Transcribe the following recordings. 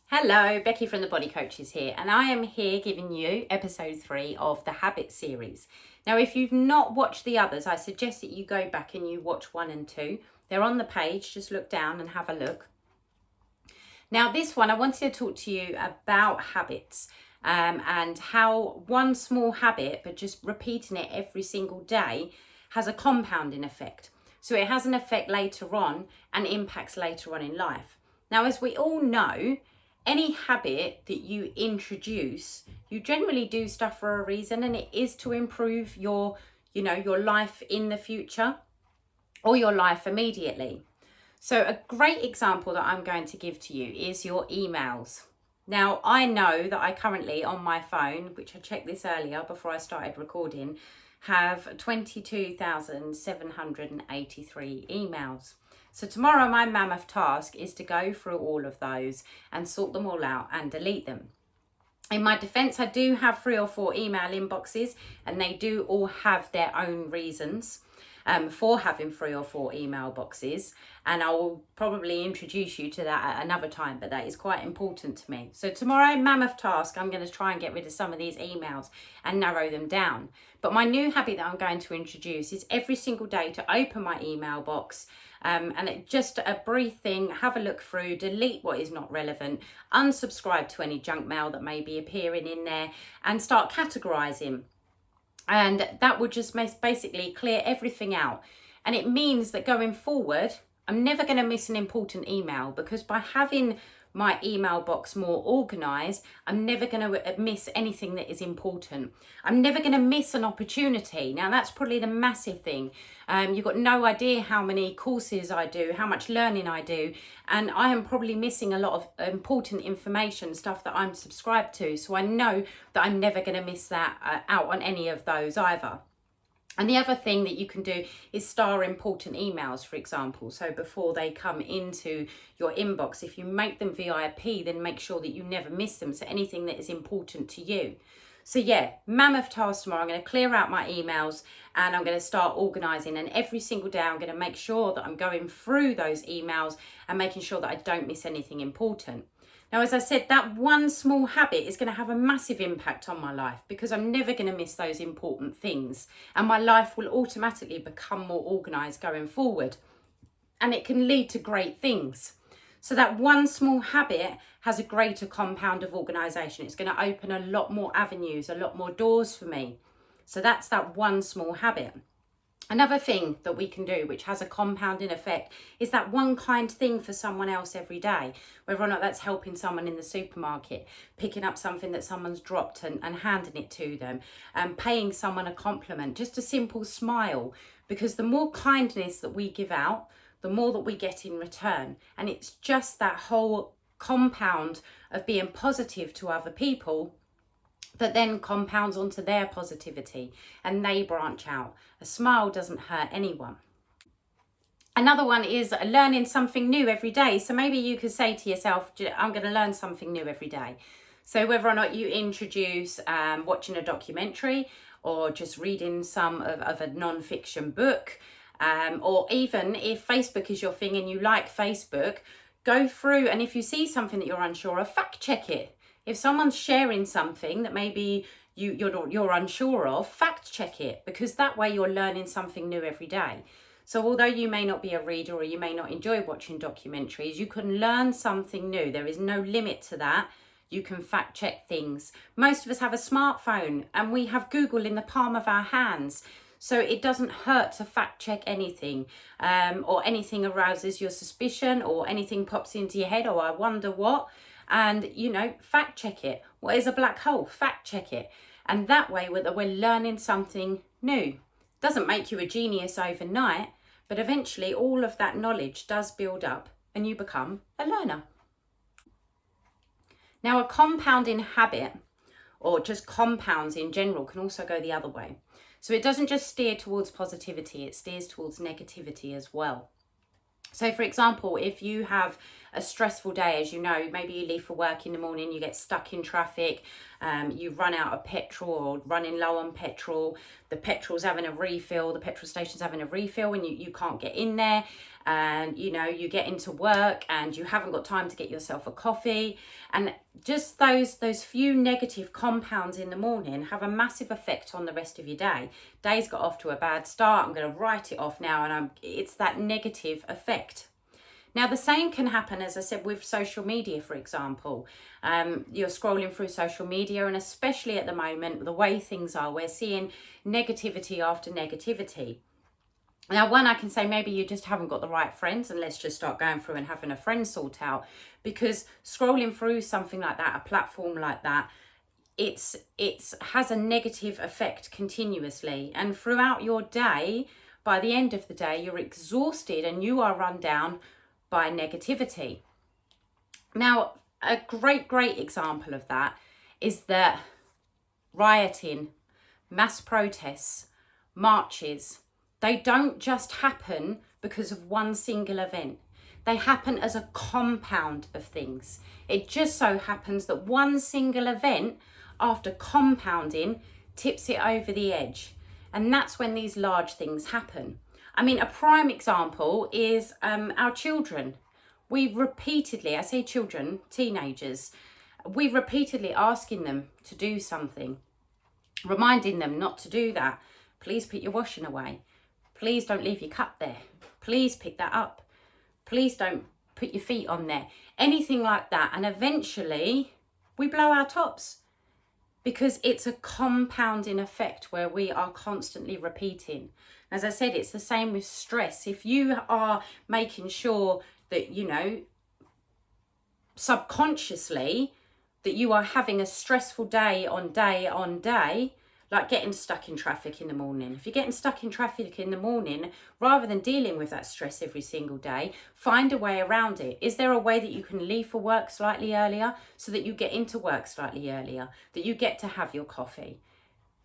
Hello, Becky from the Body Coaches here, and I am here giving you episode 3 of the Habit series. Now, if you've not watched the others, I suggest that you go back and you watch 1 and 2. They're on the page, just look down and have a look. Now, this one, I wanted to talk to you about habits and how one small habit, but just repeating it every single day, has a compounding effect. So it has an effect later on and impacts later on in life. Now, as we all know, any habit that you introduce, you generally do stuff for a reason, and it is to improve your life in the future or your life immediately. So a great example that I'm going to give to you is your emails. Now, I know that I currently on my phone, which I checked this earlier before I started recording, have 22,783 emails. So tomorrow my mammoth task is to go through all of those and sort them all out and delete them. In my defense, I do have 3 or 4 email inboxes, and they do all have their own reasons for having 3 or 4 email boxes, and I will probably introduce you to that at another time, but that is quite important to me. So tomorrow, mammoth task, I'm going to try and get rid of some of these emails and narrow them down. But my new habit that I'm going to introduce is every single day to open my email box, and it just a brief thing, have a look through, delete what is not relevant, unsubscribe to any junk mail that may be appearing in there, and start categorizing. And that would just basically clear everything out. And it means that going forward, I'm never going to miss an important email, because by having my email box more organized, I'm never going to miss anything that is important. I'm never going to miss an opportunity. Now, that's probably the massive thing. You've got no idea how many courses I do, how much learning I do, and I am probably missing a lot of important information, stuff that I'm subscribed to. So I know that I'm never going to miss that out on any of those either. And the other thing that you can do is star important emails, for example. So before they come into your inbox, if you make them VIP, then make sure that you never miss them. So anything that is important to you. So yeah, mammoth task tomorrow. I'm going to clear out my emails and I'm going to start organising. And every single day, I'm going to make sure that I'm going through those emails and making sure that I don't miss anything important. Now, as I said, that one small habit is going to have a massive impact on my life, because I'm never going to miss those important things, and my life will automatically become more organised going forward, and it can lead to great things. So that one small habit has a greater compound of organisation. It's going to open a lot more avenues, a lot more doors for me. So that's that one small habit. Another thing that we can do, which has a compounding effect, is that one kind thing for someone else every day, whether or not that's helping someone in the supermarket, picking up something that someone's dropped and handing it to them, paying someone a compliment, just a simple smile, because the more kindness that we give out, the more that we get in return. And it's just that whole compound of being positive to other people that then compounds onto their positivity, and they branch out. A smile doesn't hurt anyone. Another one is learning something new every day. So maybe you could say to yourself, I'm going to learn something new every day. So whether or not you introduce watching a documentary, or just reading some of a non-fiction book, or even if Facebook is your thing and you like Facebook, go through, and if you see something that you're unsure of, fact check it. If someone's sharing something that maybe you're unsure of, fact check it, because that way you're learning something new every day. So although you may not be a reader or you may not enjoy watching documentaries, you can learn something new. There is no limit to that. You can fact check things. Most of us have a smartphone and we have Google in the palm of our hands. So it doesn't hurt to fact check anything, or anything arouses your suspicion, or anything pops into your head, or I wonder what. And, fact check it. What is a black hole? Fact check it. And that way we're learning something new. Doesn't make you a genius overnight, but eventually all of that knowledge does build up and you become a learner. Now, a compounding habit, or just compounds in general, can also go the other way. So it doesn't just steer towards positivity, it steers towards negativity as well. So for example, if you have a stressful day, as you know, maybe you leave for work in the morning, you get stuck in traffic, you run out of petrol or running low on petrol, the petrol's having a refill, the petrol station's having a refill and you can't get in there, and you know, you get into work and you haven't got time to get yourself a coffee, and just those few negative compounds in the morning have a massive effect on the rest of your day. Day's got off to a bad start, I'm going to write it off now, and it's that negative effect. Now, the same can happen, as I said, with social media, for example. You're scrolling through social media, and especially at the moment, the way things are, we're seeing negativity after negativity. Now, one, I can say maybe you just haven't got the right friends, and let's just start going through and having a friend sort out, because scrolling through something like that, a platform like that, it has a negative effect continuously, and throughout your day, by the end of the day, you're exhausted and you are run down by negativity. Now, a great example of that is that rioting, mass protests, marches, they don't just happen because of one single event. They happen as a compound of things. It just so happens that one single event, after compounding, tips it over the edge. And that's when these large things happen. I mean, a prime example is our children. We repeatedly, I say children, teenagers, we repeatedly asking them to do something, reminding them not to do that. Please put your washing away. Please don't leave your cup there. Please pick that up. Please don't put your feet on there. Anything like that. And eventually we blow our tops, because it's a compounding effect where we are constantly repeating. As I said, it's the same with stress. If you are making sure that, you know, subconsciously, that you are having a stressful day on day, like getting stuck in traffic in the morning. If you're getting stuck in traffic in the morning, rather than dealing with that stress every single day, find a way around it. Is there a way that you can leave for work slightly earlier so that you get into work slightly earlier, that you get to have your coffee?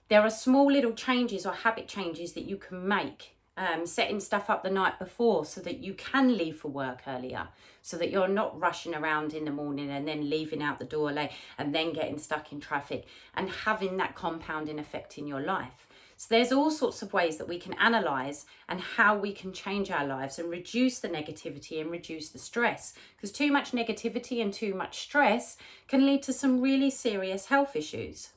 There are small little changes or habit changes that you can make, setting stuff up the night before so that you can leave for work earlier, so that you're not rushing around in the morning and then leaving out the door late and then getting stuck in traffic and having that compounding effect in your life. So there's all sorts of ways that we can analyse and how we can change our lives and reduce the negativity and reduce the stress, because too much negativity and too much stress can lead to some really serious health issues.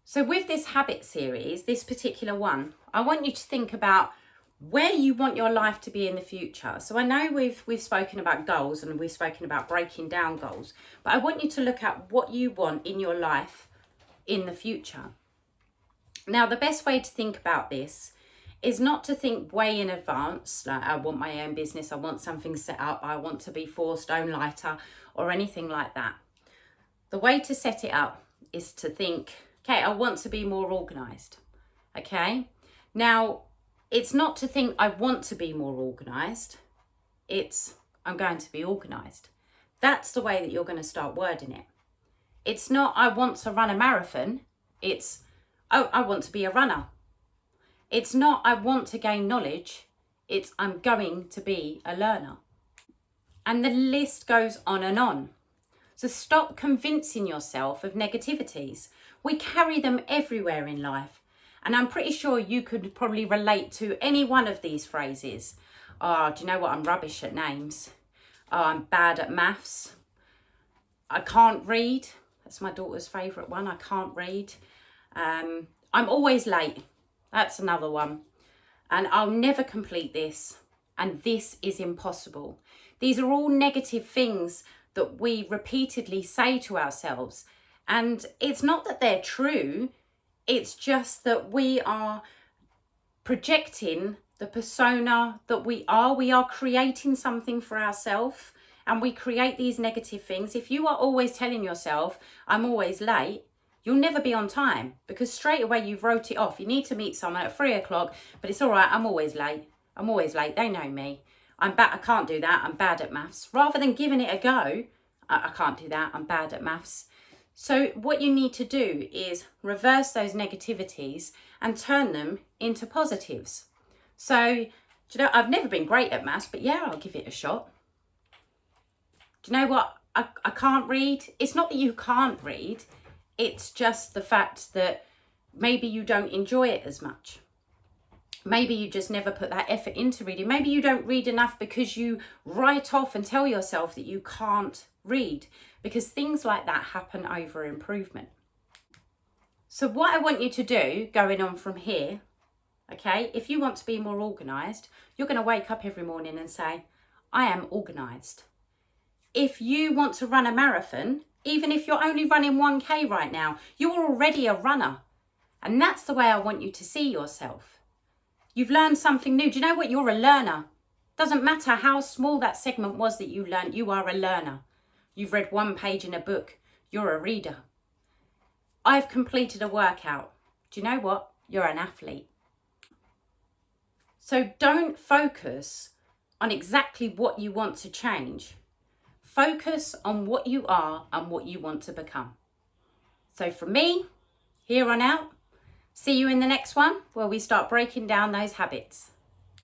So with this habit series, this particular one, I want you to think about where you want your life to be in the future. So I know we've spoken about goals and we've spoken about breaking down goals, but I want you to look at what you want in your life in the future. Now, the best way to think about this is not to think way in advance, like I want my own business, I want something set up, I want to be 4 stone lighter or anything like that. The way to set it up is to think, okay, I want to be more organised, okay? Now, it's not to think I want to be more organised, it's I'm going to be organised. That's the way that you're going to start wording it. It's not I want to run a marathon, it's I want to be a runner. It's not I want to gain knowledge, it's I'm going to be a learner. And the list goes on and on. So stop convincing yourself of negativities. We carry them everywhere in life. And I'm pretty sure you could probably relate to any one of these phrases. Oh, do you know what? I'm rubbish at names. Oh, I'm bad at maths. I can't read. That's my daughter's favourite one. I can't read. I'm always late. That's another one. And I'll never complete this. And this is impossible. These are all negative things that we repeatedly say to ourselves. And it's not that they're true. It's just that we are projecting the persona that we are. We are creating something for ourselves, and we create these negative things. If you are always telling yourself, I'm always late, you'll never be on time, because straight away you've wrote it off. You need to meet someone at 3 o'clock, but it's all right, I'm always late. I'm always late. They know me. I can't do that. I'm bad at maths. Rather than giving it a go, I can't do that. I'm bad at maths. So what you need to do is reverse those negativities and turn them into positives. So, I've never been great at maths, but yeah, I'll give it a shot. Do you know what? I can't read. It's not that you can't read. It's just the fact that maybe you don't enjoy it as much. Maybe you just never put that effort into reading. Maybe you don't read enough because you write off and tell yourself that you can't read, because things like that happen over improvement. So what I want you to do going on from here, okay, if you want to be more organised, you're going to wake up every morning and say, I am organised. If you want to run a marathon, even if you're only running 1K right now, you're already a runner. And that's the way I want you to see yourself. You've learned something new. Do you know what? You're a learner. Doesn't matter how small that segment was that you learned, you are a learner. You've read 1 page in a book. You're a reader. I've completed a workout. Do you know what? You're an athlete. So don't focus on exactly what you want to change. Focus on what you are and what you want to become. So from me, here on out, see you in the next one where we start breaking down those habits.